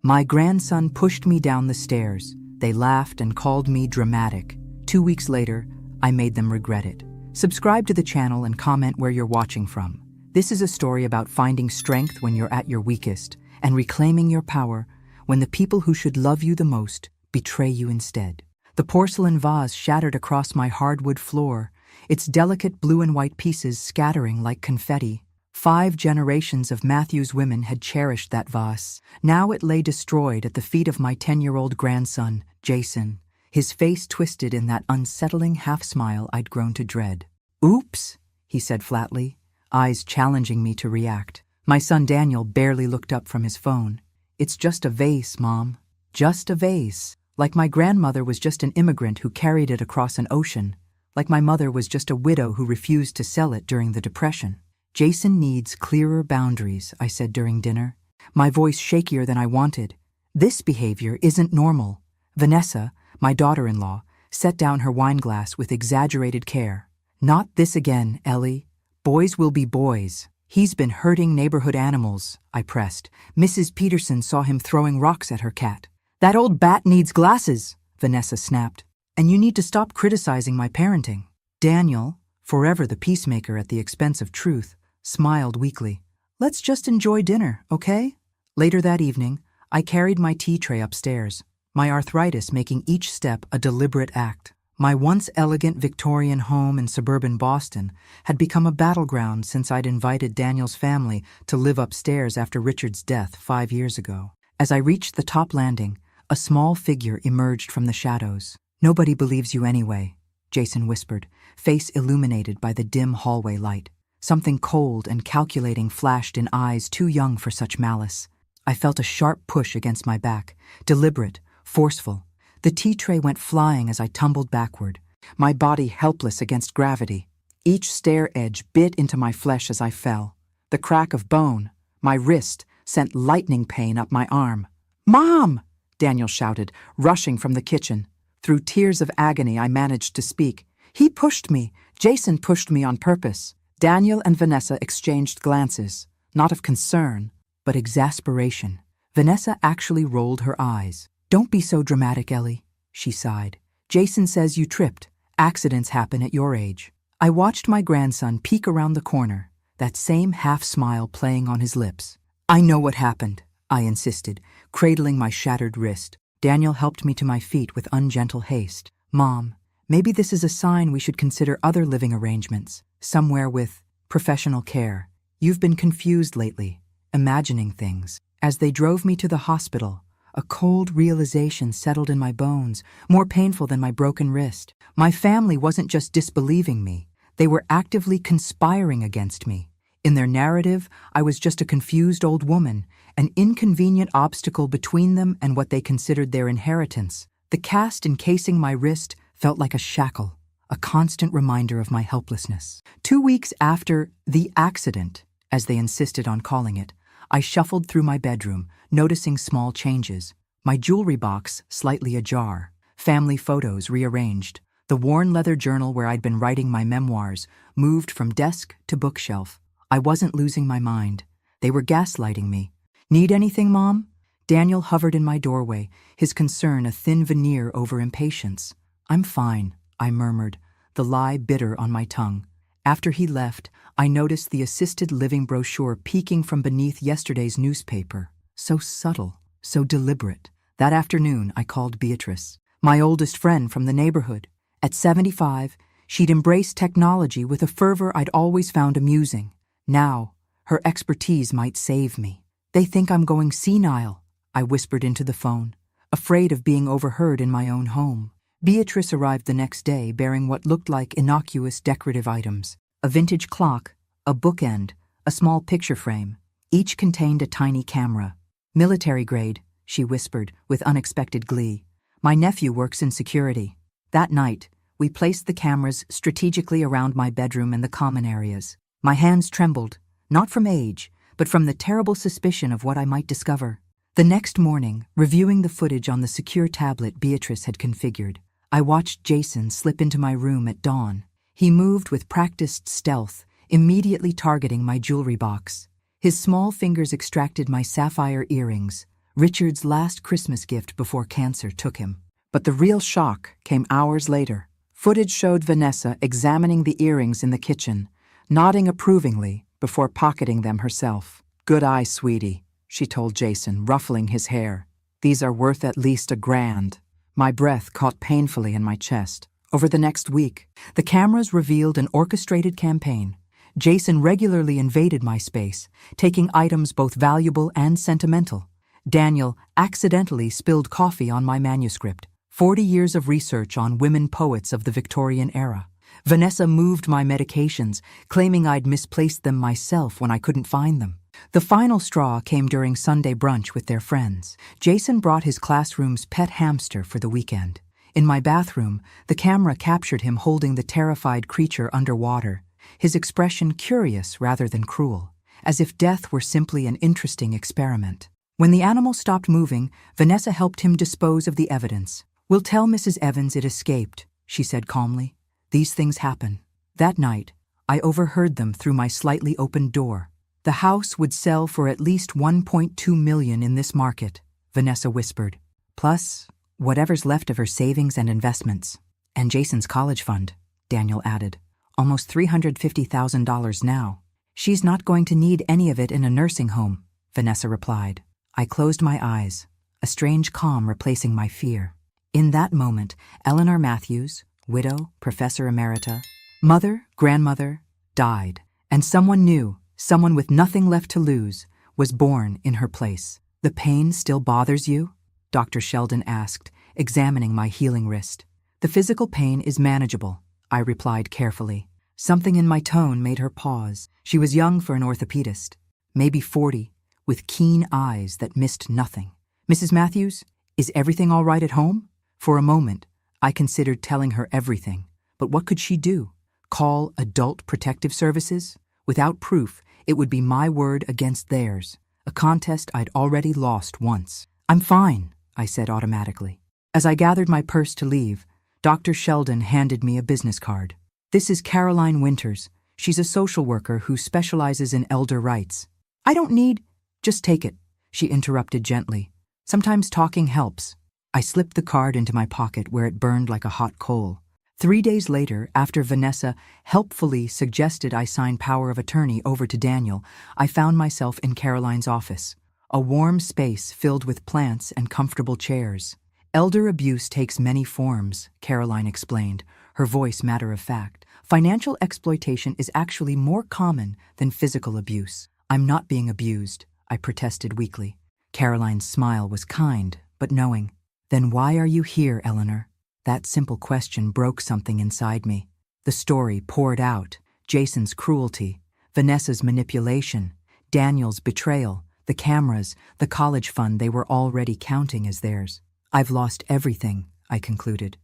My grandson pushed me down the stairs. They laughed and called me dramatic. 2 weeks later, I made them regret it. Subscribe to the channel and comment where you're watching from. This is a story about finding strength when you're at your weakest and reclaiming your power when the people who should love you the most betray you instead. The porcelain vase shattered across my hardwood floor, its delicate blue and white pieces scattering like confetti. 5 generations of Matthew's women had cherished that vase. Now it lay destroyed at the feet of my 10-year-old grandson, Jason, his face twisted in that unsettling half-smile I'd grown to dread. "Oops," he said flatly, eyes challenging me to react. My son Daniel barely looked up from his phone. "It's just a vase, Mom. Just a vase. Like my grandmother was just an immigrant who carried it across an ocean. Like my mother was just a widow who refused to sell it during the Depression." "Jason needs clearer boundaries," I said during dinner, my voice shakier than I wanted. "This behavior isn't normal." Vanessa, my daughter-in-law, set down her wineglass with exaggerated care. "Not this again, Ellie. Boys will be boys. He's been hurting neighborhood animals," I pressed. "Mrs. Peterson saw him throwing rocks at her cat." "That old bat needs glasses," Vanessa snapped. "And you need to stop criticizing my parenting." Daniel, forever the peacemaker at the expense of truth, smiled weakly. "Let's just enjoy dinner, okay?" Later that evening, I carried my tea tray upstairs, my arthritis making each step a deliberate act. My once elegant Victorian home in suburban Boston had become a battleground since I'd invited Daniel's family to live upstairs after Richard's death 5 years ago. As I reached the top landing, a small figure emerged from the shadows. "Nobody believes you anyway," Jason whispered, face illuminated by the dim hallway light. Something cold and calculating flashed in eyes too young for such malice. I felt a sharp push against my back, deliberate, forceful. The tea tray went flying as I tumbled backward, my body helpless against gravity. Each stair edge bit into my flesh as I fell. The crack of bone, my wrist, sent lightning pain up my arm. "Mom!" Daniel shouted, rushing from the kitchen. Through tears of agony, I managed to speak. "He pushed me. Jason pushed me on purpose." Daniel and Vanessa exchanged glances, not of concern, but exasperation. Vanessa actually rolled her eyes. "Don't be so dramatic, Ellie," she sighed. "Jason says you tripped. Accidents happen at your age." I watched my grandson peek around the corner, that same half-smile playing on his lips. "I know what happened," I insisted, cradling my shattered wrist. Daniel helped me to my feet with ungentle haste. "Mom, maybe this is a sign we should consider other living arrangements, somewhere with professional care. You've been confused lately, imagining things." As they drove me to the hospital, a cold realization settled in my bones, more painful than my broken wrist. My family wasn't just disbelieving me, they were actively conspiring against me. In their narrative, I was just a confused old woman, an inconvenient obstacle between them and what they considered their inheritance. The cast encasing my wrist felt like a shackle, a constant reminder of my helplessness. 2 weeks after the accident, as they insisted on calling it, I shuffled through my bedroom, noticing small changes. My jewelry box slightly ajar, family photos rearranged. The worn leather journal where I'd been writing my memoirs moved from desk to bookshelf. I wasn't losing my mind. They were gaslighting me. "Need anything, Mom?" Daniel hovered in my doorway, his concern a thin veneer over impatience. "I'm fine," I murmured, the lie bitter on my tongue. After he left, I noticed the assisted living brochure peeking from beneath yesterday's newspaper. So subtle, so deliberate. That afternoon, I called Beatrice, my oldest friend from the neighborhood. At 75, she'd embraced technology with a fervor I'd always found amusing. Now, her expertise might save me. "They think I'm going senile," I whispered into the phone, afraid of being overheard in my own home. Beatrice arrived the next day bearing what looked like innocuous decorative items. A vintage clock, a bookend, a small picture frame. Each contained a tiny camera. "Military grade," she whispered with unexpected glee. "My nephew works in security." That night, we placed the cameras strategically around my bedroom and the common areas. My hands trembled, not from age, but from the terrible suspicion of what I might discover. The next morning, reviewing the footage on the secure tablet Beatrice had configured, I watched Jason slip into my room at dawn. He moved with practiced stealth, immediately targeting my jewelry box. His small fingers extracted my sapphire earrings, Richard's last Christmas gift before cancer took him. But the real shock came hours later. Footage showed Vanessa examining the earrings in the kitchen, nodding approvingly before pocketing them herself. "Good eye, sweetie," she told Jason, ruffling his hair. "These are worth at least $1,000. My breath caught painfully in my chest. Over the next week, the cameras revealed an orchestrated campaign. Jason regularly invaded my space, taking items both valuable and sentimental. Daniel accidentally spilled coffee on my manuscript. 40 years of research on women poets of the Victorian era. Vanessa moved my medications, claiming I'd misplaced them myself when I couldn't find them. The final straw came during Sunday brunch with their friends. Jason brought his classroom's pet hamster for the weekend. In my bathroom, the camera captured him holding the terrified creature underwater, his expression curious rather than cruel, as if death were simply an interesting experiment. When the animal stopped moving, Vanessa helped him dispose of the evidence. "We'll tell Mrs. Evans it escaped," she said calmly. "These things happen." That night, I overheard them through my slightly opened door. "The house would sell for at least $1.2 million in this market," Vanessa whispered. "Plus, whatever's left of her savings and investments. And Jason's college fund," Daniel added. "Almost $350,000 now." "She's not going to need any of it in a nursing home," Vanessa replied. I closed my eyes, a strange calm replacing my fear. In that moment, Eleanor Matthews, widow, professor emerita, mother, grandmother, died, and someone new, someone with nothing left to lose, was born in her place. "The pain still bothers you?" Dr. Sheldon asked, examining my healing wrist. "The physical pain is manageable," I replied carefully. Something in my tone made her pause. She was young for an orthopedist, maybe 40, with keen eyes that missed nothing. "Mrs. Matthews, is everything all right at home?" For a moment, I considered telling her everything, but what could she do? Call Adult Protective Services? Without proof, it would be my word against theirs, a contest I'd already lost once. "I'm fine," I said automatically. As I gathered my purse to leave, Dr. Sheldon handed me a business card. "This is Caroline Winters. She's a social worker who specializes in elder rights." "I don't need—" "Just take it," she interrupted gently. "Sometimes talking helps." I slipped the card into my pocket where it burned like a hot coal. 3 days later, after Vanessa helpfully suggested I sign power of attorney over to Daniel, I found myself in Caroline's office, a warm space filled with plants and comfortable chairs. "Elder abuse takes many forms," Caroline explained, her voice matter of fact. "Financial exploitation is actually more common than physical abuse." "I'm not being abused," I protested weakly. Caroline's smile was kind, but knowing. "Then why are you here, Eleanor?" That simple question broke something inside me. The story poured out: Jason's cruelty, Vanessa's manipulation, Daniel's betrayal, the cameras, the college fund they were already counting as theirs. "I've lost everything," I concluded.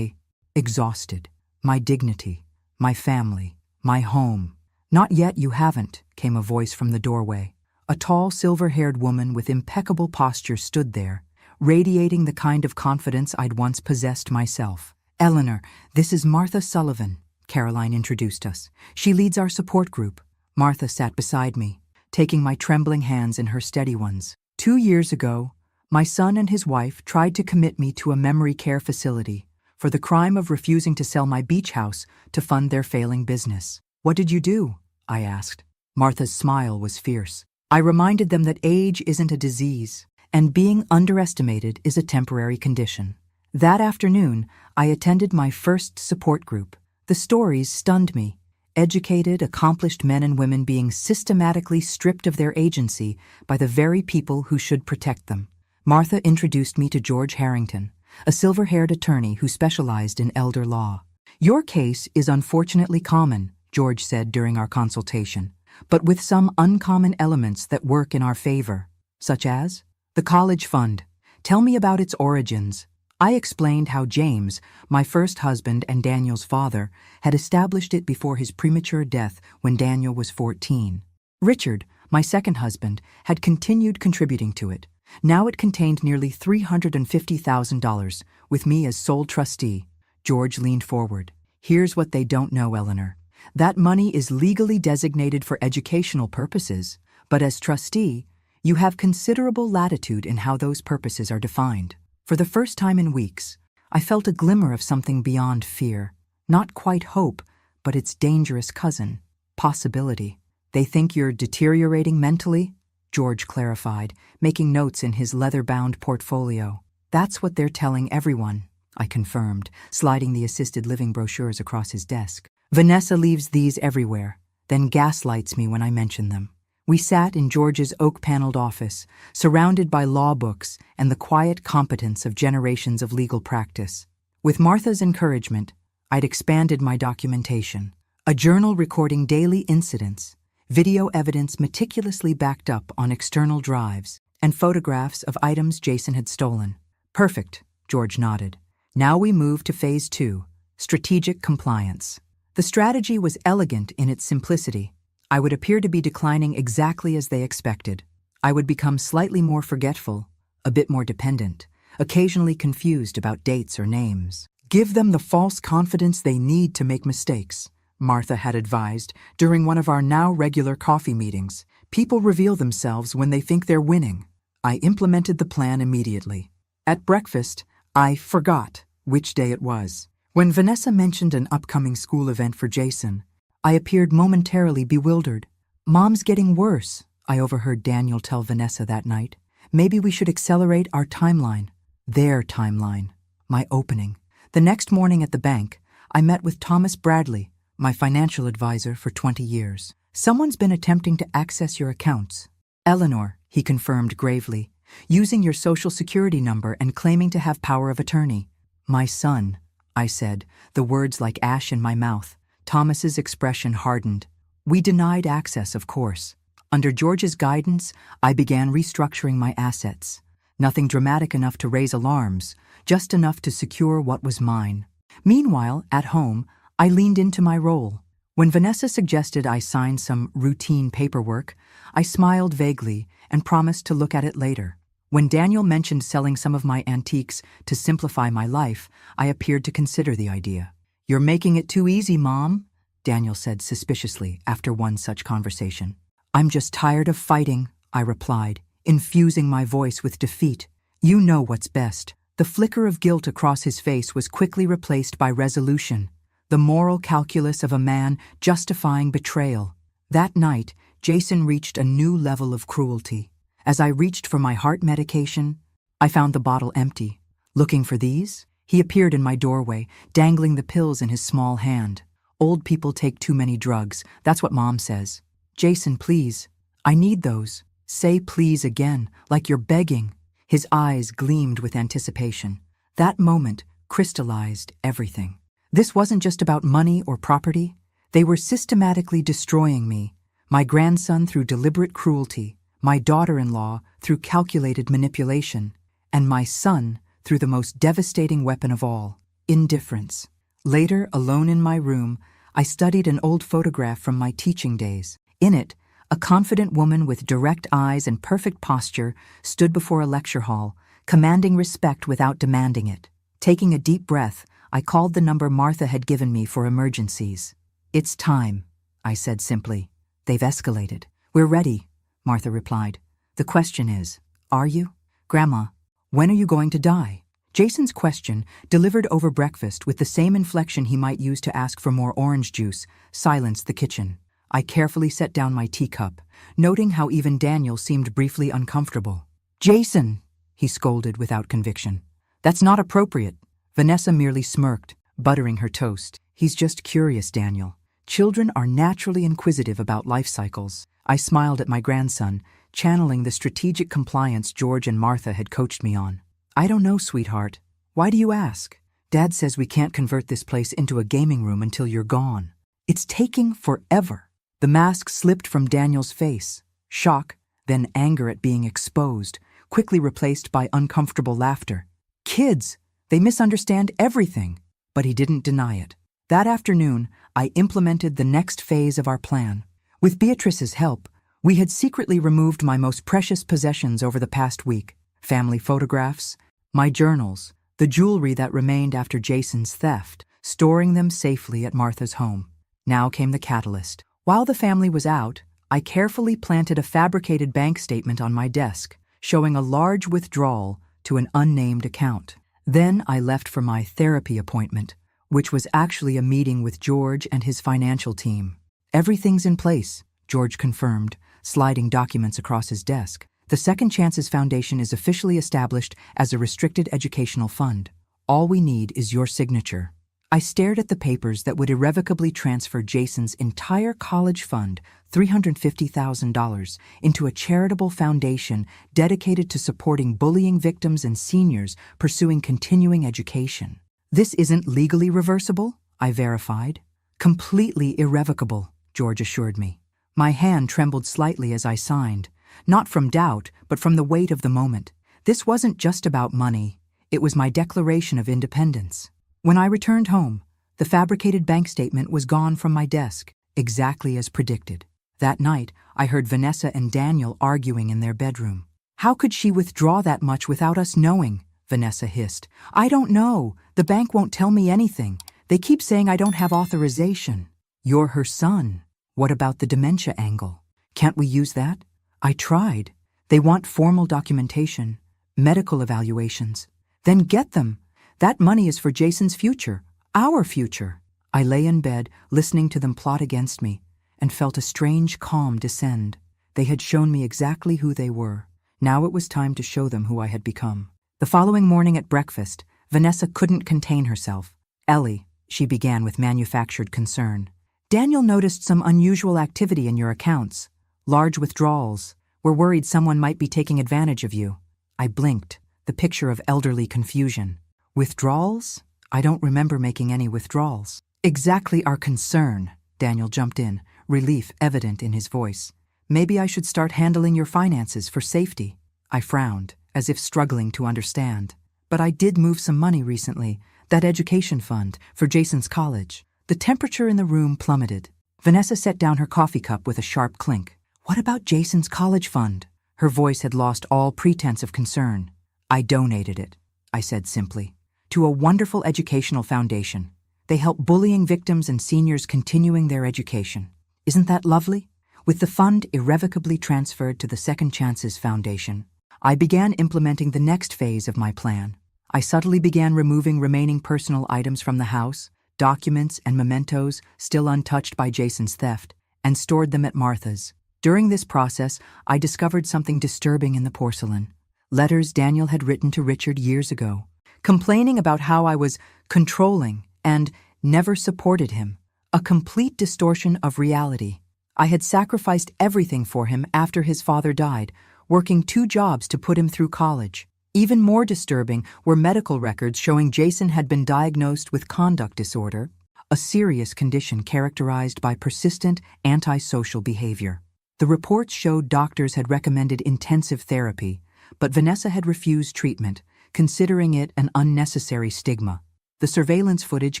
Exhausted. My dignity, my family, my home. "Not yet, you haven't," came a voice from the doorway. A tall, silver-haired woman with impeccable posture stood there, radiating the kind of confidence I'd once possessed myself. "Eleanor, this is Martha Sullivan," Caroline introduced us. "She leads our support group." Martha sat beside me, taking my trembling hands in her steady ones. 2 years ago, my son and his wife tried to commit me to a memory care facility for the crime of refusing to sell my beach house to fund their failing business. "What did you do?" I asked. Martha's smile was fierce. "I reminded them that age isn't a disease, and being underestimated is a temporary condition." That afternoon, I attended my first support group. The stories stunned me. Educated, accomplished men and women being systematically stripped of their agency by the very people who should protect them. Martha introduced me to George Harrington, a silver-haired attorney who specialized in elder law. "Your case is unfortunately common," George said during our consultation, "but with some uncommon elements that work in our favor." "Such as?" "The college fund. Tell me about its origins." I explained how James, my first husband and Daniel's father, had established it before his premature death when Daniel was 14. Richard, my second husband, had continued contributing to it. Now it contained nearly $350,000, with me as sole trustee. George leaned forward. "Here's what they don't know, Eleanor. That money is legally designated for educational purposes, but as trustee, You have considerable latitude in how those purposes are defined. For the first time in weeks, I felt a glimmer of something beyond fear. Not quite hope, but its dangerous cousin, possibility. They think you're deteriorating mentally? George clarified, making notes in his leather-bound portfolio. That's what they're telling everyone, I confirmed, sliding the assisted living brochures across his desk. Vanessa leaves these everywhere, then gaslights me when I mention them. We sat in George's oak-paneled office, surrounded by law books and the quiet competence of generations of legal practice. With Martha's encouragement, I'd expanded my documentation. A journal recording daily incidents, video evidence meticulously backed up on external drives, and photographs of items Jason had stolen. Perfect, George nodded. Now we move to phase 2, strategic compliance. The strategy was elegant in its simplicity. I would appear to be declining exactly as they expected. I would become slightly more forgetful, a bit more dependent, occasionally confused about dates or names. Give them the false confidence they need to make mistakes, Martha had advised during one of our now regular coffee meetings. People reveal themselves when they think they're winning. I implemented the plan immediately. At breakfast, I forgot which day it was. When Vanessa mentioned an upcoming school event for Jason, I appeared momentarily bewildered. Mom's getting worse, I overheard Daniel tell Vanessa that night. Maybe we should accelerate our timeline. Their timeline. My opening. The next morning at the bank, I met with Thomas Bradley, my financial advisor for 20 years. Someone's been attempting to access your accounts. Eleanor, he confirmed gravely, using your social security number and claiming to have power of attorney. My son, I said, the words like ash in my mouth. Thomas's expression hardened. We denied access, of course. Under George's guidance, I began restructuring my assets. Nothing dramatic enough to raise alarms, just enough to secure what was mine. Meanwhile, at home, I leaned into my role. When Vanessa suggested I sign some routine paperwork, I smiled vaguely and promised to look at it later. When Daniel mentioned selling some of my antiques to simplify my life, I appeared to consider the idea. You're making it too easy, Mom, Daniel said suspiciously after one such conversation. I'm just tired of fighting, I replied, infusing my voice with defeat. You know what's best. The flicker of guilt across his face was quickly replaced by resolution, the moral calculus of a man justifying betrayal. That night, Jason reached a new level of cruelty. As I reached for my heart medication, I found the bottle empty. Looking for these? He appeared in my doorway, dangling the pills in his small hand. Old people take too many drugs, that's what Mom says. Jason, please. I need those. Say please again, like you're begging. His eyes gleamed with anticipation. That moment crystallized everything. This wasn't just about money or property. They were systematically destroying me, my grandson through deliberate cruelty, my daughter-in-law through calculated manipulation, and my son through the most devastating weapon of all, indifference. Later, alone in my room, I studied an old photograph from my teaching days. In it, a confident woman with direct eyes and perfect posture stood before a lecture hall, commanding respect without demanding it. Taking a deep breath, I called the number Martha had given me for emergencies. It's time, I said simply. They've escalated. We're ready, Martha replied. The question is, are you? Grandma, when are you going to die? Jason's question, delivered over breakfast with the same inflection he might use to ask for more orange juice, silenced the kitchen. I carefully set down my teacup, noting how even Daniel seemed briefly uncomfortable. Jason, he scolded without conviction. That's not appropriate. Vanessa merely smirked, buttering her toast. He's just curious, Daniel. Children are naturally inquisitive about life cycles. I smiled at my grandson, channeling the strategic compliance George and Martha had coached me on. I don't know, sweetheart. Why do you ask? Dad says we can't convert this place into a gaming room until you're gone. It's taking forever. The mask slipped from Daniel's face. Shock, then anger at being exposed, quickly replaced by uncomfortable laughter. Kids, they misunderstand everything. But he didn't deny it. That afternoon, I implemented the next phase of our plan. With Beatrice's help, we had secretly removed my most precious possessions over the past week. Family photographs, my journals, the jewelry that remained after Jason's theft, storing them safely at Martha's home. Now came the catalyst. While the family was out, I carefully planted a fabricated bank statement on my desk, showing a large withdrawal to an unnamed account. Then I left for my therapy appointment, which was actually a meeting with George and his financial team. "Everything's in place," George confirmed, sliding documents across his desk. "The Second Chances Foundation is officially established as a restricted educational fund. All we need is your signature." I stared at the papers that would irrevocably transfer Jason's entire college fund, $350,000, into a charitable foundation dedicated to supporting bullying victims and seniors pursuing continuing education. "This isn't legally reversible," I verified. "Completely irrevocable," George assured me. My hand trembled slightly as I signed, not from doubt, but from the weight of the moment. This wasn't just about money. It was my declaration of independence. When I returned home, the fabricated bank statement was gone from my desk, exactly as predicted. That night, I heard Vanessa and Daniel arguing in their bedroom. "How could she withdraw that much without us knowing?" Vanessa hissed. "I don't know. The bank won't tell me anything. They keep saying I don't have authorization." "You're her son. What about the dementia angle? Can't we use that?" "I tried. They want formal documentation, medical evaluations. Then get them. That money is for Jason's future, our future." I lay in bed, listening to them plot against me, and felt a strange calm descend. They had shown me exactly who they were. Now it was time to show them who I had become. The following morning at breakfast, Vanessa couldn't contain herself. "Ellie," she began with manufactured concern, "Daniel noticed some unusual activity in your accounts. Large withdrawals. We're worried someone might be taking advantage of you." I blinked, the picture of elderly confusion. "Withdrawals? I don't remember making any withdrawals." "Exactly our concern," Daniel jumped in, relief evident in his voice. "Maybe I should start handling your finances for safety." I frowned, as if struggling to understand. "But I did move some money recently, that education fund, for Jason's college." The temperature in the room plummeted. Vanessa set down her coffee cup with a sharp clink. "What about Jason's college fund?" Her voice had lost all pretense of concern. "I donated it," I said simply, "to a wonderful educational foundation. They help bullying victims and seniors continuing their education. Isn't that lovely?" With the fund irrevocably transferred to the Second Chances Foundation, I began implementing the next phase of my plan. I subtly began removing remaining personal items from the house, documents and mementos still untouched by Jason's theft, and stored them at Martha's. During this process, I discovered something disturbing in the porcelain. Letters Daniel had written to Richard years ago, complaining about how I was controlling and never supported him. A complete distortion of reality. I had sacrificed everything for him after his father died, working 2 jobs to put him through college. Even more disturbing were medical records showing Jason had been diagnosed with conduct disorder, a serious condition characterized by persistent antisocial behavior. The reports showed doctors had recommended intensive therapy, but Vanessa had refused treatment, considering it an unnecessary stigma. The surveillance footage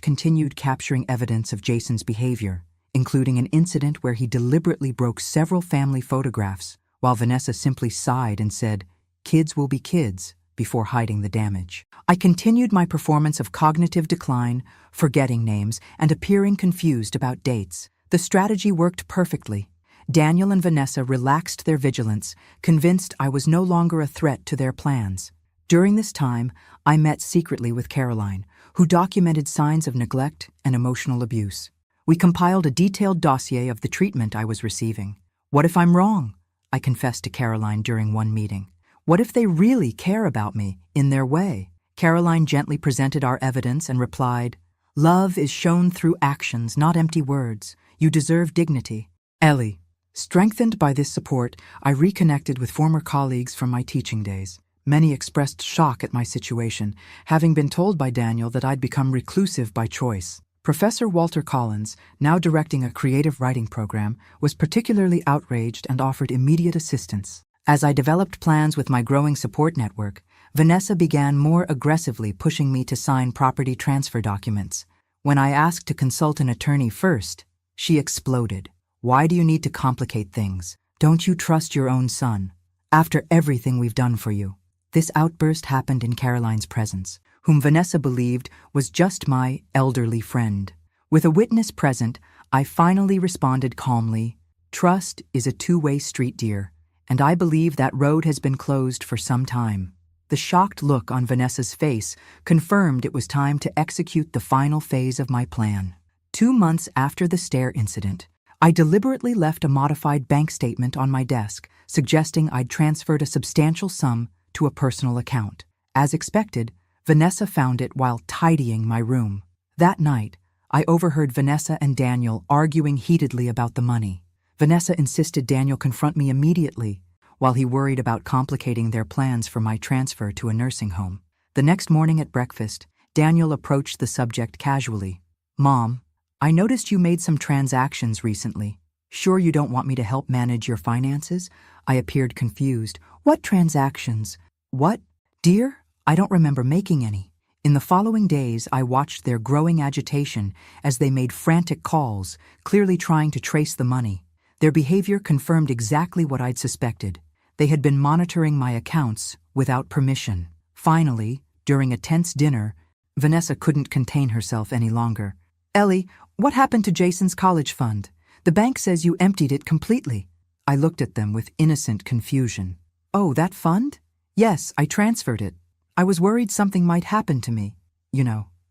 continued capturing evidence of Jason's behavior, including an incident where he deliberately broke several family photographs, while Vanessa simply sighed and said, "Kids will be kids," before hiding the damage. I continued my performance of cognitive decline, forgetting names, and appearing confused about dates. The strategy worked perfectly. Daniel and Vanessa relaxed their vigilance, convinced I was no longer a threat to their plans. During this time, I met secretly with Caroline, who documented signs of neglect and emotional abuse. We compiled a detailed dossier of the treatment I was receiving. "What if I'm wrong?" I confessed to Caroline during one meeting. "What if they really care about me, in their way?" Caroline gently presented our evidence and replied, "Love is shown through actions, not empty words. You deserve dignity." Ellie. Strengthened by this support, I reconnected with former colleagues from my teaching days. Many expressed shock at my situation, having been told by Daniel that I'd become reclusive by choice. Professor Walter Collins, now directing a creative writing program, was particularly outraged and offered immediate assistance. As I developed plans with my growing support network, Vanessa began more aggressively pushing me to sign property transfer documents. When I asked to consult an attorney first, she exploded. "Why do you need to complicate things? Don't you trust your own son? After everything we've done for you." This outburst happened in Caroline's presence, whom Vanessa believed was just my elderly friend. With a witness present, I finally responded calmly, Trust is a two-way street, dear, and I believe that road has been closed for some time. The shocked look on Vanessa's face confirmed it was time to execute the final phase of my plan. 2 months after the stair incident, I deliberately left a modified bank statement on my desk, suggesting I'd transferred a substantial sum to a personal account. As expected, Vanessa found it while tidying my room. That night, I overheard Vanessa and Daniel arguing heatedly about the money. Vanessa insisted Daniel confront me immediately, while he worried about complicating their plans for my transfer to a nursing home. The next morning at breakfast, Daniel approached the subject casually. "Mom, I noticed you made some transactions recently. Sure you don't want me to help manage your finances?" I appeared confused. "What transactions? What? Dear, I don't remember making any." In the following days, I watched their growing agitation as they made frantic calls, clearly trying to trace the money. Their behavior confirmed exactly what I'd suspected. They had been monitoring my accounts without permission. Finally, during a tense dinner, Vanessa couldn't contain herself any longer. "Ellie, what happened to Jason's college fund? The bank says you emptied it completely." I looked at them with innocent confusion. "Oh, that fund? Yes, I transferred it. I was worried something might happen to me,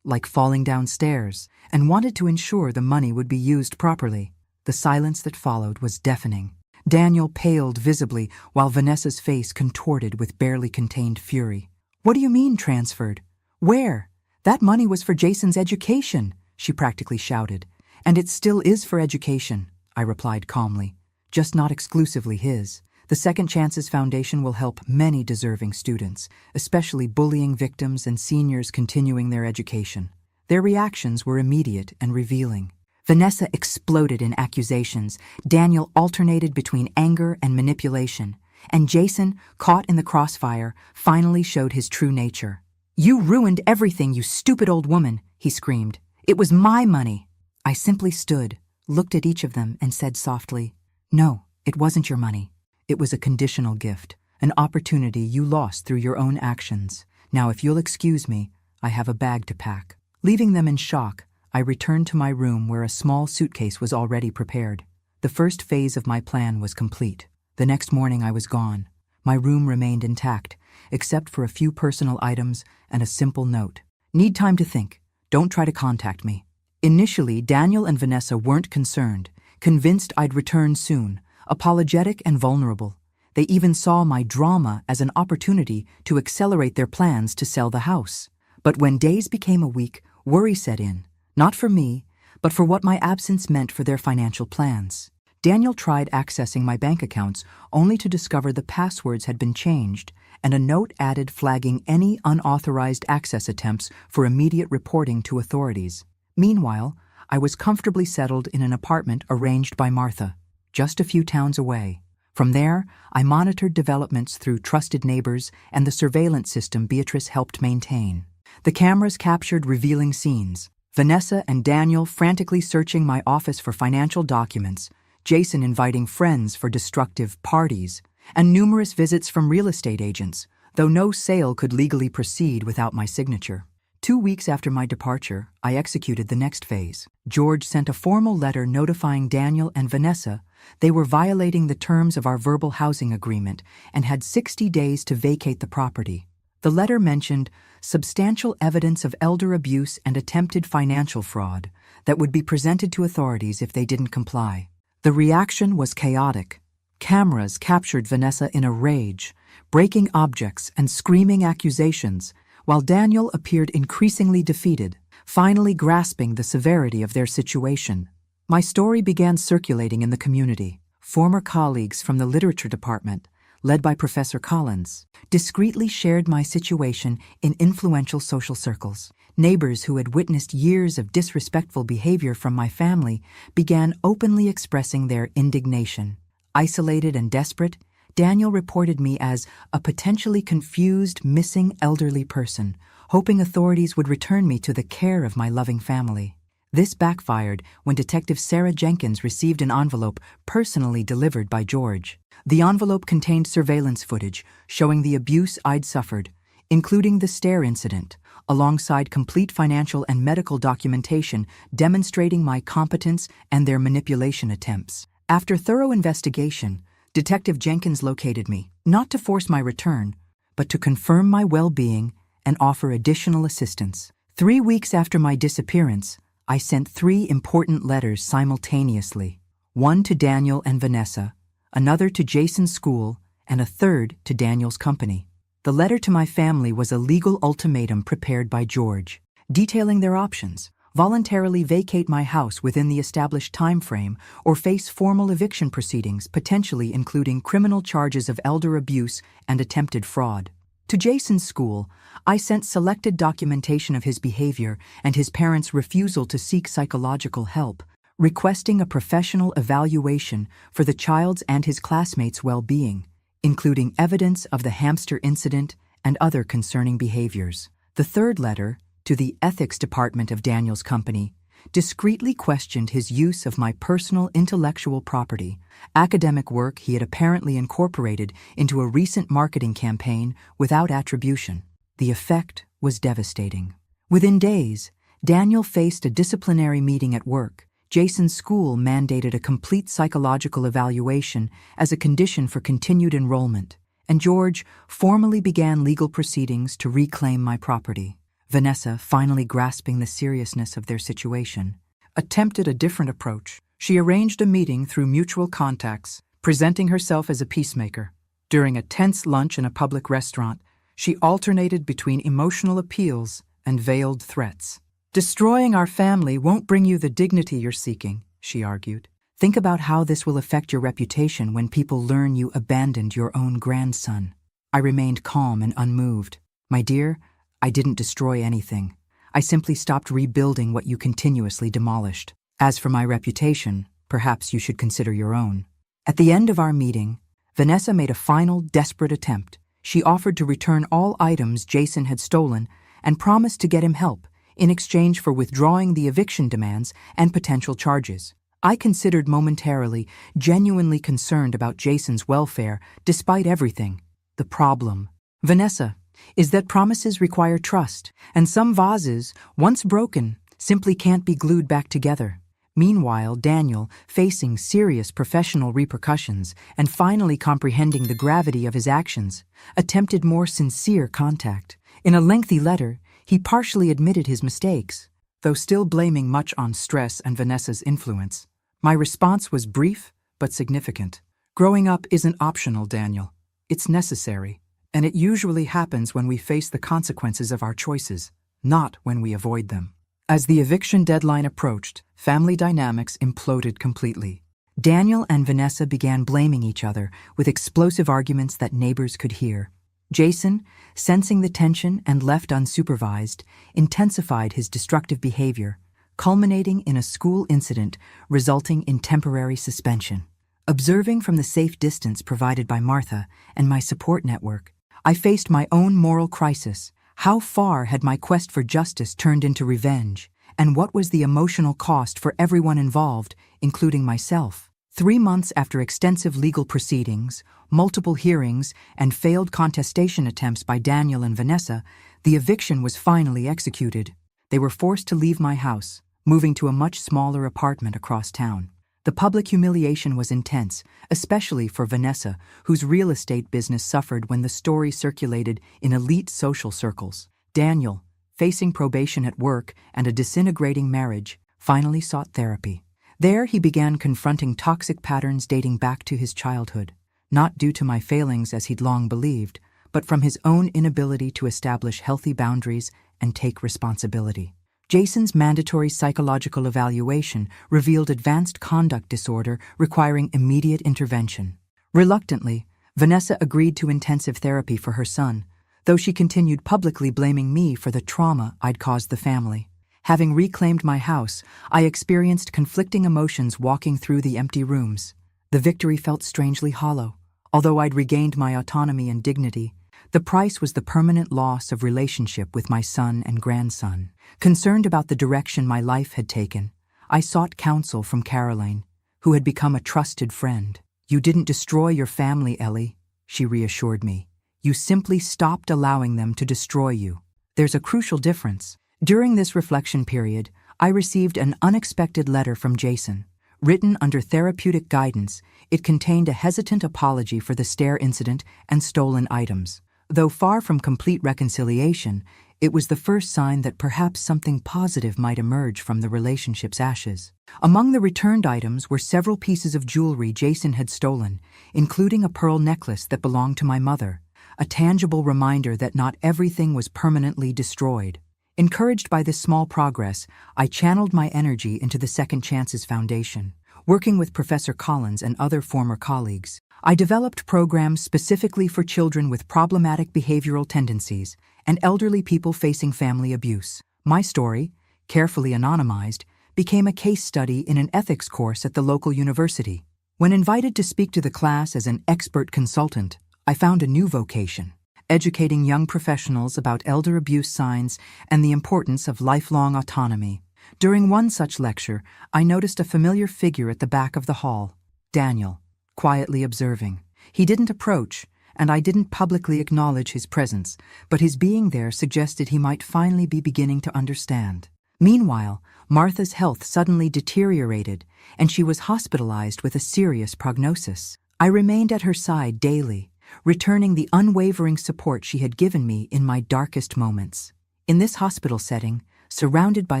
like falling downstairs, and wanted to ensure the money would be used properly." The silence that followed was deafening. Daniel paled visibly while Vanessa's face contorted with barely contained fury. "What do you mean transferred? Where? That money was for Jason's education," she practically shouted. "And it still is for education," I replied calmly. "Just not exclusively his. The Second Chances Foundation will help many deserving students, especially bullying victims and seniors continuing their education." Their reactions were immediate and revealing. Vanessa exploded in accusations. Daniel alternated between anger and manipulation. And Jason, caught in the crossfire, finally showed his true nature. "You ruined everything, you stupid old woman," he screamed. "It was my money." I simply stood, looked at each of them, and said softly, "No, it wasn't your money. It was a conditional gift, an opportunity you lost through your own actions. Now, if you'll excuse me, I have a bag to pack." Leaving them in shock, I returned to my room where a small suitcase was already prepared. The first phase of my plan was complete. The next morning I was gone. My room remained intact, except for a few personal items and a simple note. "Need time to think. Don't try to contact me." Initially, Daniel and Vanessa weren't concerned, convinced I'd return soon, apologetic and vulnerable. They even saw my drama as an opportunity to accelerate their plans to sell the house. But when days became a week, worry set in. Not for me, but for what my absence meant for their financial plans. Daniel tried accessing my bank accounts only to discover the passwords had been changed and a note added flagging any unauthorized access attempts for immediate reporting to authorities. Meanwhile, I was comfortably settled in an apartment arranged by Martha, just a few towns away. From there, I monitored developments through trusted neighbors and the surveillance system Beatrice helped maintain. The cameras captured revealing scenes. Vanessa and Daniel frantically searching my office for financial documents, Jason inviting friends for destructive parties, and numerous visits from real estate agents, though no sale could legally proceed without my signature. 2 weeks after my departure, I executed the next phase. George sent a formal letter notifying Daniel and Vanessa they were violating the terms of our verbal housing agreement and had 60 days to vacate the property. The letter mentioned substantial evidence of elder abuse and attempted financial fraud that would be presented to authorities if they didn't comply. The reaction was chaotic. Cameras captured Vanessa in a rage, breaking objects and screaming accusations, while Daniel appeared increasingly defeated, finally grasping the severity of their situation. My story began circulating in the community. Former colleagues from the literature department, led by Professor Collins, discreetly shared my situation in influential social circles. Neighbors who had witnessed years of disrespectful behavior from my family began openly expressing their indignation. Isolated and desperate, Daniel reported me as a potentially confused, missing elderly person, hoping authorities would return me to the care of my loving family. This backfired when Detective Sarah Jenkins received an envelope personally delivered by George. The envelope contained surveillance footage showing the abuse I'd suffered, including the stair incident, alongside complete financial and medical documentation demonstrating my competence and their manipulation attempts. After thorough investigation, Detective Jenkins located me, not to force my return, but to confirm my well-being and offer additional assistance. 3 weeks after my disappearance, I sent 3 important letters simultaneously. One to Daniel and Vanessa, another to Jason's school, and a third to Daniel's company. The letter to my family was a legal ultimatum prepared by George, detailing their options: voluntarily vacate my house within the established time frame or face formal eviction proceedings, potentially including criminal charges of elder abuse and attempted fraud. To Jason's school, I sent selected documentation of his behavior and his parents' refusal to seek psychological help, requesting a professional evaluation for the child's and his classmates' well-being, including evidence of the hamster incident and other concerning behaviors. The third letter, to the ethics department of Daniel's company, discreetly questioned his use of my personal intellectual property, academic work he had apparently incorporated into a recent marketing campaign without attribution. The effect was devastating. Within days, Daniel faced a disciplinary meeting at work. Jason's school mandated a complete psychological evaluation as a condition for continued enrollment, and George formally began legal proceedings to reclaim my property. Vanessa, finally grasping the seriousness of their situation, attempted a different approach. She arranged a meeting through mutual contacts, presenting herself as a peacemaker. During a tense lunch in a public restaurant, she alternated between emotional appeals and veiled threats. "Destroying our family won't bring you the dignity you're seeking," she argued. "Think about how this will affect your reputation when people learn you abandoned your own grandson." I remained calm and unmoved. "My dear, I didn't destroy anything. I simply stopped rebuilding what you continuously demolished. As for my reputation, perhaps you should consider your own." At the end of our meeting, Vanessa made a final, desperate attempt. She offered to return all items Jason had stolen and promised to get him help in exchange for withdrawing the eviction demands and potential charges. I considered momentarily, genuinely concerned about Jason's welfare despite everything. The problem, Vanessa, is that promises require trust, and some vases, once broken, simply can't be glued back together. Meanwhile, Daniel, facing serious professional repercussions and finally comprehending the gravity of his actions, attempted more sincere contact. In a lengthy letter, he partially admitted his mistakes, though still blaming much on stress and Vanessa's influence. My response was brief but significant. "Growing up isn't optional, Daniel. It's necessary. And it usually happens when we face the consequences of our choices, not when we avoid them." As the eviction deadline approached, family dynamics imploded completely. Daniel and Vanessa began blaming each other with explosive arguments that neighbors could hear. Jason, sensing the tension and left unsupervised, intensified his destructive behavior, culminating in a school incident resulting in temporary suspension. Observing from the safe distance provided by Martha and my support network, I faced my own moral crisis. How far had my quest for justice turned into revenge, and what was the emotional cost for everyone involved, including myself? 3 months after extensive legal proceedings, multiple hearings, and failed contestation attempts by Daniel and Vanessa, the eviction was finally executed. They were forced to leave my house, moving to a much smaller apartment across town. The public humiliation was intense, especially for Vanessa, whose real estate business suffered when the story circulated in elite social circles. Daniel, facing probation at work and a disintegrating marriage, finally sought therapy. There he began confronting toxic patterns dating back to his childhood, not due to my failings as he'd long believed, but from his own inability to establish healthy boundaries and take responsibility. Jason's mandatory psychological evaluation revealed advanced conduct disorder requiring immediate intervention. Reluctantly, Vanessa agreed to intensive therapy for her son, though she continued publicly blaming me for the trauma I'd caused the family. Having reclaimed my house, I experienced conflicting emotions walking through the empty rooms. The victory felt strangely hollow. Although I'd regained my autonomy and dignity, the price was the permanent loss of relationship with my son and grandson. Concerned about the direction my life had taken, I sought counsel from Caroline, who had become a trusted friend. "You didn't destroy your family, Ellie," she reassured me. "You simply stopped allowing them to destroy you. There's a crucial difference." During this reflection period, I received an unexpected letter from Jason, Written under therapeutic guidance, it contained a hesitant apology for the stair incident and stolen items. Though far from complete reconciliation, it was the first sign that perhaps something positive might emerge from the relationship's ashes. Among the returned items were several pieces of jewelry Jason had stolen, including a pearl necklace that belonged to my mother, a tangible reminder that not everything was permanently destroyed. Encouraged by this small progress, I channeled my energy into the Second Chances Foundation. Working with Professor Collins and other former colleagues, I developed programs specifically for children with problematic behavioral tendencies and elderly people facing family abuse. My story, carefully anonymized, became a case study in an ethics course at the local university. When invited to speak to the class as an expert consultant, I found a new vocation: educating young professionals about elder abuse signs and the importance of lifelong autonomy. During one such lecture, I noticed a familiar figure at the back of the hall, Daniel, quietly observing. He didn't approach, and I didn't publicly acknowledge his presence, but his being there suggested he might finally be beginning to understand. Meanwhile, Martha's health suddenly deteriorated, and she was hospitalized with a serious prognosis. I remained at her side daily, returning the unwavering support she had given me in my darkest moments. In this hospital setting, surrounded by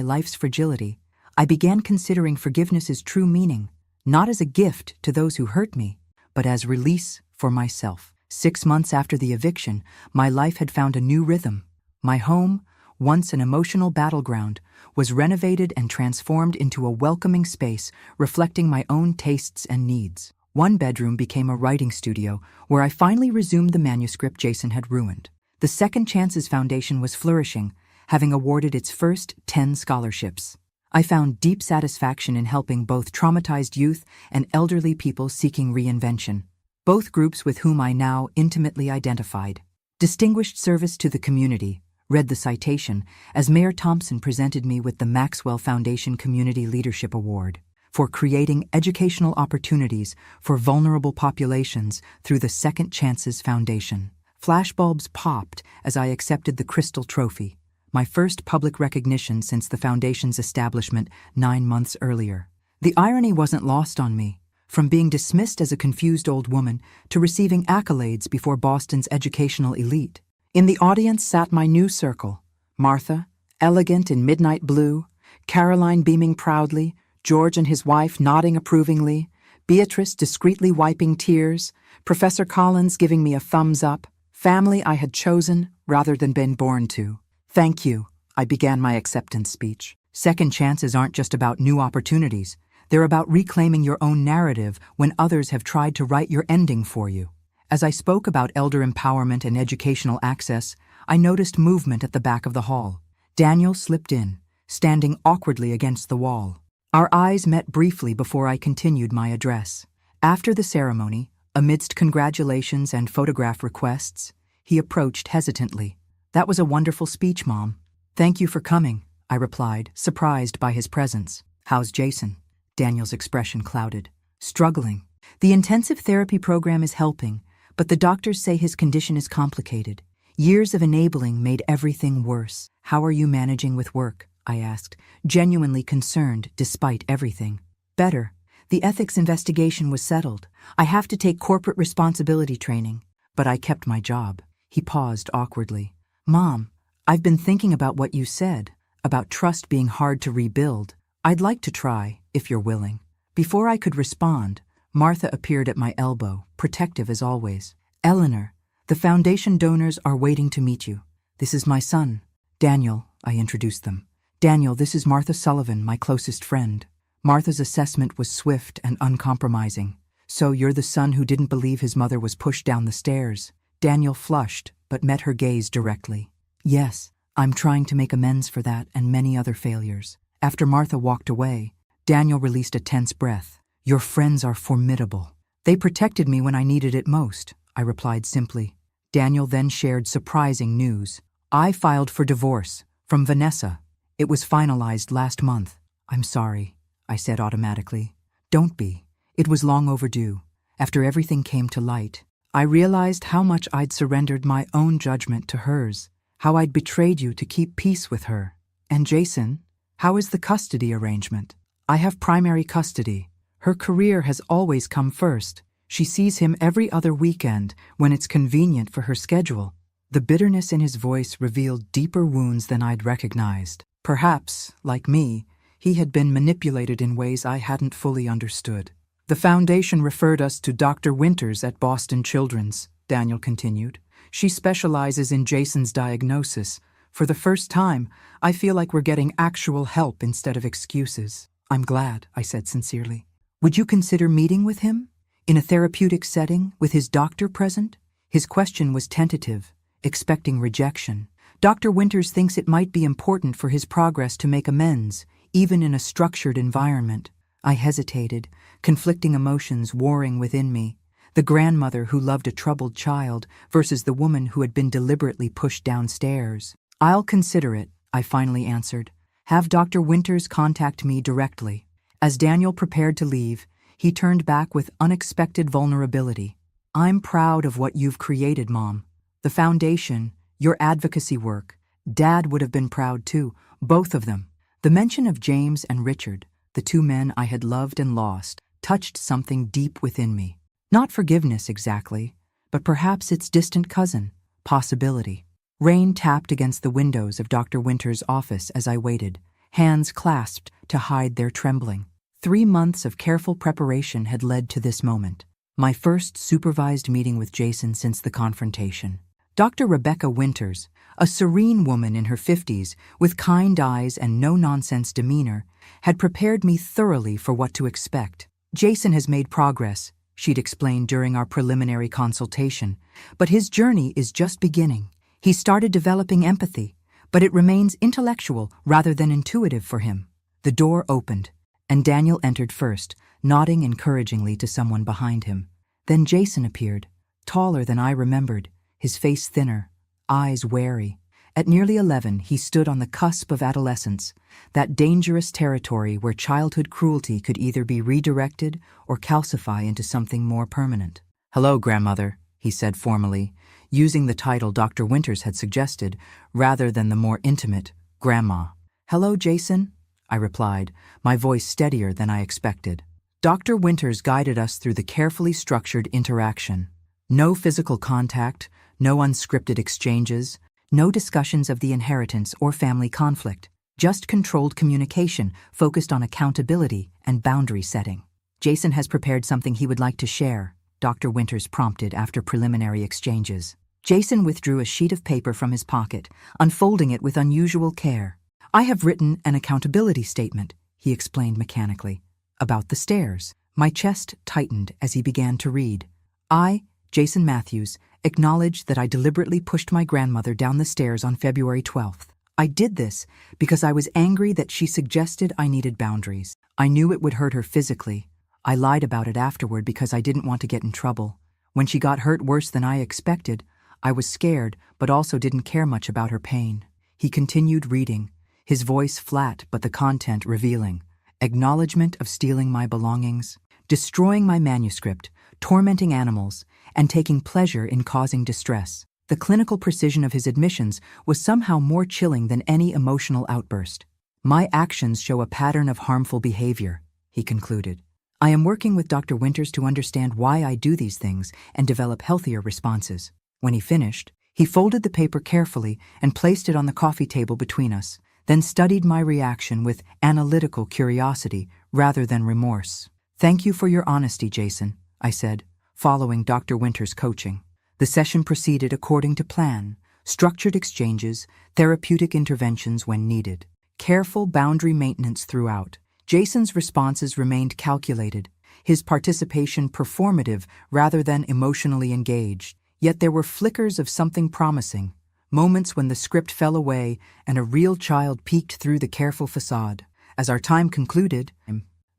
life's fragility, I began considering forgiveness's true meaning, not as a gift to those who hurt me, but as release for myself. 6 months after the eviction, my life had found a new rhythm. My home, once an emotional battleground, was renovated and transformed into a welcoming space reflecting my own tastes and needs. One bedroom became a writing studio where I finally resumed the manuscript Jason had ruined. The Second Chances Foundation was flourishing, having awarded its first 10 scholarships. I found deep satisfaction in helping both traumatized youth and elderly people seeking reinvention, both groups with whom I now intimately identified. Distinguished Service to the Community, read the citation, as Mayor Thompson presented me with the Maxwell Foundation Community Leadership Award for creating educational opportunities for vulnerable populations through the Second Chances Foundation. Flashbulbs popped as I accepted the Crystal Trophy, my first public recognition since the foundation's establishment 9 months earlier. The irony wasn't lost on me. From being dismissed as a confused old woman to receiving accolades before Boston's educational elite. In the audience sat my new circle: Martha, elegant in midnight blue; Caroline beaming proudly; George and his wife nodding approvingly; Beatrice discreetly wiping tears; Professor Collins giving me a thumbs up. Family I had chosen rather than been born to. Thank you, I began my acceptance speech. Second chances aren't just about new opportunities. They're about reclaiming your own narrative when others have tried to write your ending for you. As I spoke about elder empowerment and educational access, I noticed movement at the back of the hall. Daniel slipped in, standing awkwardly against the wall. Our eyes met briefly before I continued my address. After the ceremony, amidst congratulations and photograph requests, he approached hesitantly. "That was a wonderful speech, Mom." "Thank you for coming," I replied, surprised by his presence. "How's Jason?" Daniel's expression clouded. "Struggling. The intensive therapy program is helping, but the doctors say his condition is complicated. Years of enabling made everything worse." "How are you managing with work?" I asked, genuinely concerned despite everything. "Better. The ethics investigation was settled. I have to take corporate responsibility training, but I kept my job." He paused awkwardly. "Mom, I've been thinking about what you said, about trust being hard to rebuild. I'd like to try, if you're willing." Before I could respond, Martha appeared at my elbow, protective as always. "Eleanor, the foundation donors are waiting to meet you. This is my son, Daniel," I introduced them. "Daniel, this is Martha Sullivan, my closest friend." Martha's assessment was swift and uncompromising. "So you're the son who didn't believe his mother was pushed down the stairs?" Daniel flushed, but met her gaze directly. "Yes, I'm trying to make amends for that and many other failures." After Martha walked away, Daniel released a tense breath. "Your friends are formidable. They protected me when I needed it most," I replied simply. Daniel then shared surprising news. "I filed for divorce, from Vanessa. It was finalized last month." "I'm sorry," I said automatically. "Don't be. It was long overdue. After everything came to light, I realized how much I'd surrendered my own judgment to hers, how I'd betrayed you to keep peace with her. And Jason, how is the custody arrangement?" "I have primary custody. Her career has always come first. She sees him every other weekend when it's convenient for her schedule. The bitterness in his voice revealed deeper wounds than I'd recognized. Perhaps, like me, he had been manipulated in ways I hadn't fully understood. The foundation referred us to Dr. Winters at Boston Children's, Daniel continued. She specializes in Jason's diagnosis. For the first time, I feel like we're getting actual help instead of excuses. I'm glad, I said sincerely. Would you consider meeting with him? In a therapeutic setting, with his doctor present? His question was tentative, expecting rejection. Dr. Winters thinks it might be important for his progress to make amends, even in a structured environment. I hesitated, conflicting emotions warring within me. The grandmother who loved a troubled child versus the woman who had been deliberately pushed downstairs. I'll consider it, I finally answered. Have Dr. Winters contact me directly. As Daniel prepared to leave, he turned back with unexpected vulnerability. I'm proud of what you've created, Mom. The foundation, your advocacy work. Dad would have been proud too, both of them. The mention of James and Richard, the two men I had loved and lost, touched something deep within me. Not forgiveness exactly, but perhaps its distant cousin, possibility. Rain tapped against the windows of Dr. Winters' office as I waited, hands clasped to hide their trembling. 3 months of careful preparation had led to this moment. My first supervised meeting with Jason since the confrontation. Dr. Rebecca Winters, a serene woman in her 50s with kind eyes and no-nonsense demeanor, had prepared me thoroughly for what to expect. Jason has made progress, she'd explained during our preliminary consultation, but his journey is just beginning. He started developing empathy, but it remains intellectual rather than intuitive for him. The door opened, and Daniel entered first, nodding encouragingly to someone behind him. Then Jason appeared, taller than I remembered, his face thinner, eyes wary. At nearly 11, he stood on the cusp of adolescence, that dangerous territory where childhood cruelty could either be redirected or calcify into something more permanent. "Hello, grandmother," he said formally, using the title Dr. Winters had suggested, rather than the more intimate, Grandma. "Hello, Jason," I replied, my voice steadier than I expected. Dr. Winters guided us through the carefully structured interaction. No physical contact, no unscripted exchanges, no discussions of the inheritance or family conflict, just controlled communication focused on accountability and boundary setting. "Jason has prepared something he would like to share," Dr. Winters prompted after preliminary exchanges. Jason withdrew a sheet of paper from his pocket, unfolding it with unusual care. "I have written an accountability statement," he explained mechanically, "about the stairs." My chest tightened as he began to read. "I, Jason Matthews, acknowledge that I deliberately pushed my grandmother down the stairs on February 12th. I did this because I was angry that she suggested I needed boundaries. I knew it would hurt her physically. I lied about it afterward because I didn't want to get in trouble. When she got hurt worse than I expected, I was scared but also didn't care much about her pain." He continued reading, his voice flat but the content revealing. Acknowledgement of stealing my belongings, destroying my manuscript, tormenting animals, and taking pleasure in causing distress. The clinical precision of his admissions was somehow more chilling than any emotional outburst. "My actions show a pattern of harmful behavior," he concluded. "I am working with Dr. Winters to understand why I do these things and develop healthier responses." When he finished, he folded the paper carefully and placed it on the coffee table between us, then studied my reaction with analytical curiosity rather than remorse. "Thank you for your honesty, Jason," I said, following Dr. Winters' coaching. The session proceeded according to plan, structured exchanges, therapeutic interventions when needed. Careful boundary maintenance throughout. Jason's responses remained calculated, his participation performative rather than emotionally engaged. Yet there were flickers of something promising, moments when the script fell away and a real child peeked through the careful facade. As our time concluded,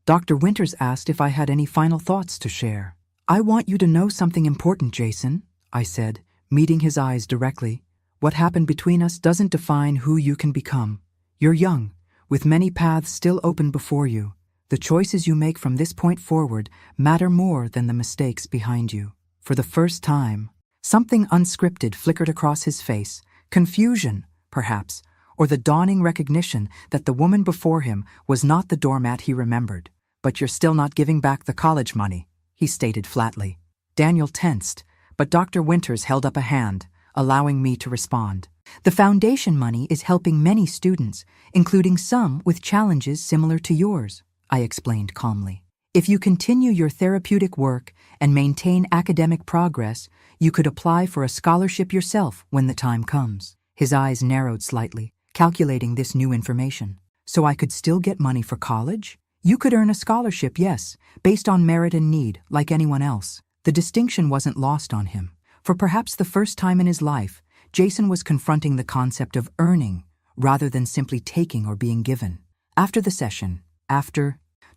Dr. Winters asked if I had any final thoughts to share. "I want you to know something important, Jason," I said, meeting his eyes directly. "What happened between us doesn't define who you can become. You're young, with many paths still open before you. The choices you make from this point forward matter more than the mistakes behind you." For the first time, something unscripted flickered across his face, confusion, perhaps, or the dawning recognition that the woman before him was not the doormat he remembered. "But you're still not giving back the college money," he stated flatly. Daniel tensed, but Dr. Winters held up a hand, allowing me to respond. "The foundation money is helping many students, including some with challenges similar to yours," I explained calmly. "If you continue your therapeutic work and maintain academic progress, you could apply for a scholarship yourself when the time comes." His eyes narrowed slightly, calculating this new information. "So I could still get money for college?" "You could earn a scholarship, yes, based on merit and need, like anyone else." The distinction wasn't lost on him. For perhaps the first time in his life, Jason was confronting the concept of earning rather than simply taking or being given. After the session,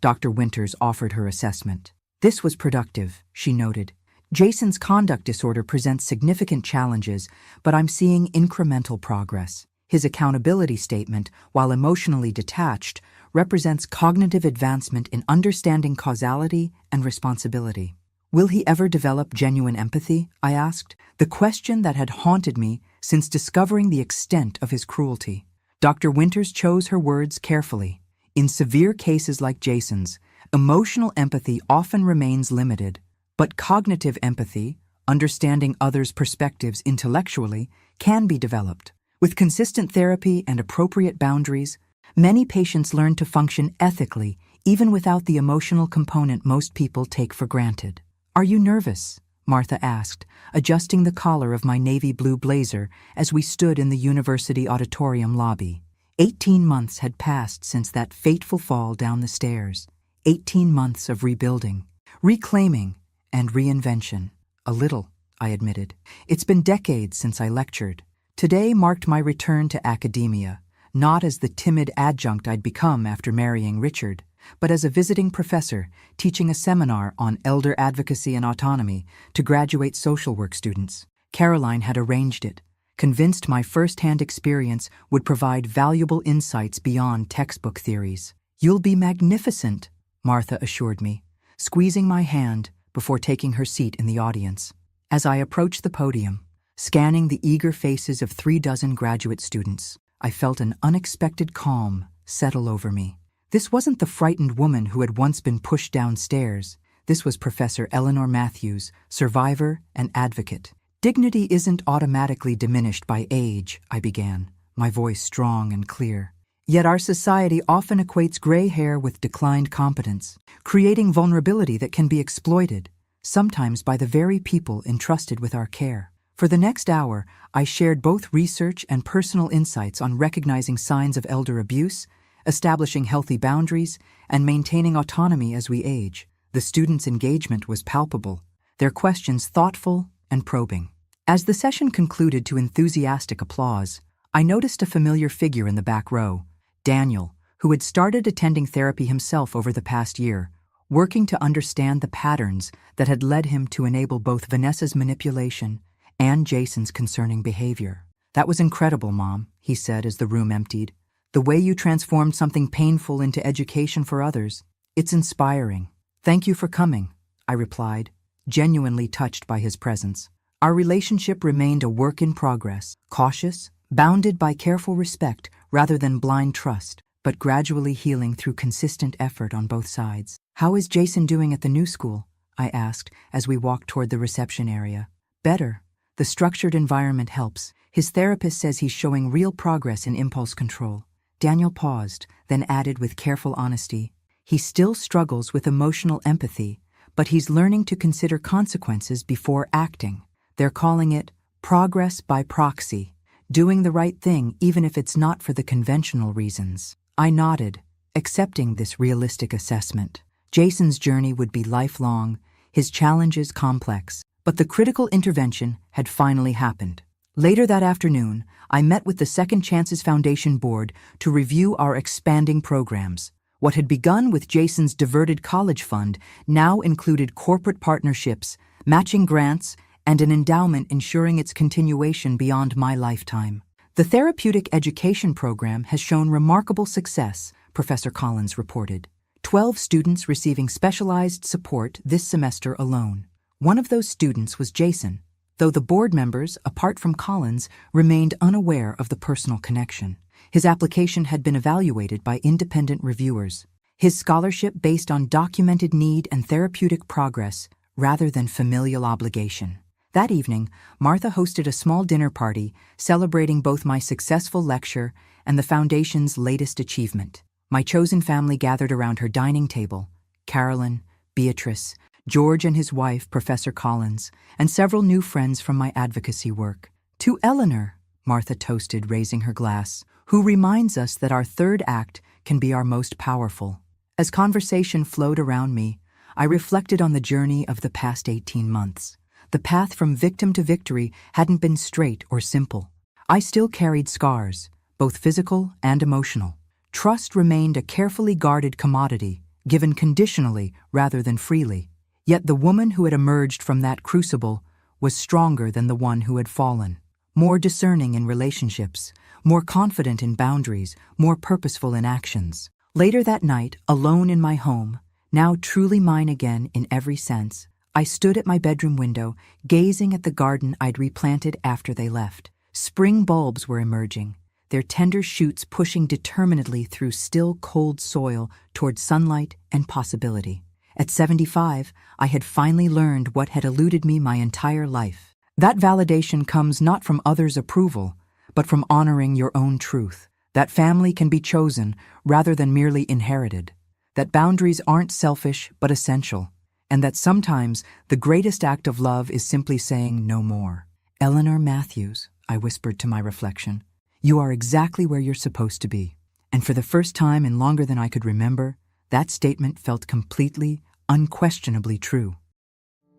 Dr. Winters offered her assessment. "This was productive," she noted. "Jason's conduct disorder presents significant challenges, but I'm seeing incremental progress. His accountability statement, while emotionally detached, represents cognitive advancement in understanding causality and responsibility." "Will he ever develop genuine empathy?" I asked, the question that had haunted me since discovering the extent of his cruelty. Dr. Winters chose her words carefully. "In severe cases like Jason's, emotional empathy often remains limited, but cognitive empathy, understanding others' perspectives intellectually, can be developed. With consistent therapy and appropriate boundaries, many patients learn to function ethically even without the emotional component most people take for granted." "Are you nervous?" Martha asked, adjusting the collar of my navy blue blazer as we stood in the university auditorium lobby. 18 months had passed since that fateful fall down the stairs. 18 months of rebuilding, reclaiming, and reinvention. "A little," I admitted. "It's been decades since I lectured. Today marked my return to academia, not as the timid adjunct I'd become after marrying Richard, but as a visiting professor teaching a seminar on elder advocacy and autonomy to graduate social work students. Caroline had arranged it, convinced my first-hand experience would provide valuable insights beyond textbook theories. "You'll be magnificent," Martha assured me, squeezing my hand before taking her seat in the audience. As I approached the podium, scanning the eager faces of 36 graduate students, I felt an unexpected calm settle over me. This wasn't the frightened woman who had once been pushed downstairs. This was Professor Eleanor Matthews, survivor and advocate. "Dignity isn't automatically diminished by age," I began, my voice strong and clear. "Yet our society often equates gray hair with declined competence, creating vulnerability that can be exploited, sometimes by the very people entrusted with our care." For the next hour, I shared both research and personal insights on recognizing signs of elder abuse, establishing healthy boundaries, and maintaining autonomy as we age. The students' engagement was palpable, their questions thoughtful and probing. As the session concluded to enthusiastic applause, I noticed a familiar figure in the back row, Daniel, who had started attending therapy himself over the past year, working to understand the patterns that had led him to enable both Vanessa's manipulation and Jason's concerning behavior. "That was incredible, Mom," he said as the room emptied. "The way you transformed something painful into education for others. It's inspiring." "Thank you for coming," I replied, genuinely touched by his presence. Our relationship remained a work in progress, cautious, bounded by careful respect rather than blind trust, but gradually healing through consistent effort on both sides. "How is Jason doing at the new school?" I asked as we walked toward the reception area. "Better. The structured environment helps. His therapist says he's showing real progress in impulse control." Daniel paused, then added with careful honesty, "He still struggles with emotional empathy, but he's learning to consider consequences before acting. They're calling it progress by proxy, doing the right thing even if it's not for the conventional reasons." I nodded, accepting this realistic assessment. Jason's journey would be lifelong, his challenges complex, but the critical intervention had finally happened. Later that afternoon, I met with the Second Chances Foundation board to review our expanding programs. What had begun with Jason's diverted college fund now included corporate partnerships, matching grants, and an endowment ensuring its continuation beyond my lifetime. "The therapeutic education program has shown remarkable success," Professor Collins reported. 12 students receiving specialized support this semester alone. One of those students was Jason, though the board members, apart from Collins, remained unaware of the personal connection. His application had been evaluated by independent reviewers. his scholarship based on documented need and therapeutic progress rather than familial obligation. That evening, Martha hosted a small dinner party celebrating both my successful lecture and the Foundation's latest achievement. My chosen family gathered around her dining table: Carolyn, Beatrice, George and his wife, Professor Collins, and several new friends from my advocacy work. To Eleanor, Martha toasted, raising her glass, who reminds us that our third act can be our most powerful. As conversation flowed around me, I reflected on the journey of the past 18 months. The path from victim to victory hadn't been straight or simple. I still carried scars, both physical and emotional. Trust remained a carefully guarded commodity, given conditionally rather than freely. Yet the woman who had emerged from that crucible was stronger than the one who had fallen. More discerning in relationships, more confident in boundaries, more purposeful in actions. Later that night, alone in my home, now truly mine again in every sense, I stood at my bedroom window, gazing at the garden I'd replanted after they left. Spring bulbs were emerging, their tender shoots pushing determinedly through still cold soil toward sunlight and possibility. At 75, I had finally learned what had eluded me my entire life. That validation comes not from others' approval, but from honoring your own truth. That family can be chosen rather than merely inherited. That boundaries aren't selfish but essential. And that sometimes the greatest act of love is simply saying no more. Eleanor Matthews, I whispered to my reflection, you are exactly where you're supposed to be. And for the first time in longer than I could remember, that statement felt completely, unquestionably true.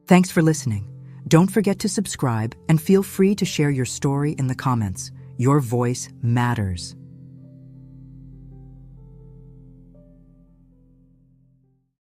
Thanks for listening. Don't forget to subscribe and feel free to share your story in the comments. Your voice matters.